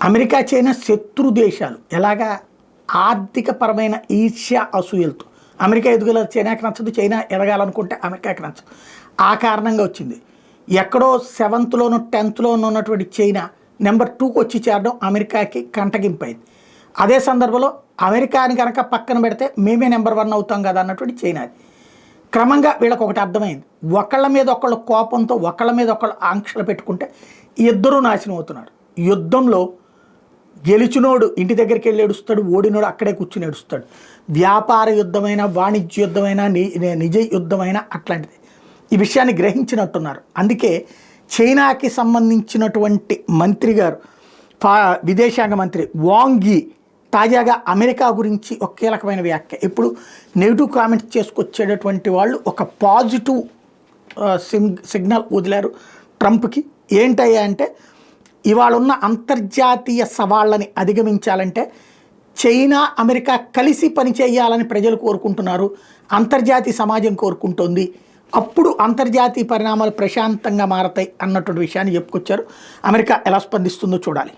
America China శత్రు దేశాలు ఎలాగా ఆర్థికపరమైన ఈర్ష్య అసూయలతో అమెరికా ఎదుగుదల చైనాకి నచ్చదు, చైనా ఎదగాలనుకుంటే అమెరికాకి నచ్చదు. ఆ కారణంగా వచ్చింది. ఎక్కడో 7th 10th ఉన్నటువంటి చైనా నెంబర్ 2కి వచ్చి చేరడం అమెరికాకి కంటగింపైంది. అదే సందర్భంలో అమెరికాని కనుక పక్కన పెడితే మేమే నెంబర్ 1 అవుతాం కదా అన్నటువంటి చైనాది. క్రమంగా వీళ్ళకి ఒకటి అర్థమైంది, ఒకళ్ళ మీద ఒకళ్ళు కోపంతో ఒకళ్ళ మీద ఒకళ్ళు ఆంక్షలు పెట్టుకుంటే ఇద్దరూ నాశనం అవుతున్నారు. యుద్ధంలో గెలిచినోడు ఇంటి దగ్గరికి వెళ్ళి ఏడుస్తాడు, ఓడినోడు అక్కడే కూర్చుని ఏడుస్తాడు. వ్యాపార యుద్ధమైన, వాణిజ్య యుద్ధమైన, నిజ యుద్ధమైన అట్లాంటిది. ఈ విషయాన్ని గ్రహించినట్టున్నారు. అందుకే చైనాకి సంబంధించినటువంటి మంత్రి గారు, విదేశాంగ మంత్రి వాంగ్ యీ తాజాగా అమెరికా గురించి ఒక కీలకమైన వ్యాఖ్య. ఇప్పుడు నెగిటివ్ కామెంట్స్ చేసుకొచ్చేటటువంటి వాళ్ళు ఒక పాజిటివ్ సిగ్నల్ వదిలారు ట్రంప్కి. ఏంటయ్యా అంటే, ఇవాళ ఉన్న అంతర్జాతీయ సవాళ్ళని అధిగమించాలంటే చైనా అమెరికా కలిసి పనిచేయాలని ప్రజలు కోరుకుంటున్నారు, అంతర్జాతీయ సమాజం కోరుకుంటోంది. అప్పుడు అంతర్జాతీయ పరిణామాలు ప్రశాంతంగా మారతాయి అన్నటువంటి విషయాన్ని చెప్పుకొచ్చారు. అమెరికా ఎలా స్పందిస్తుందో చూడాలి.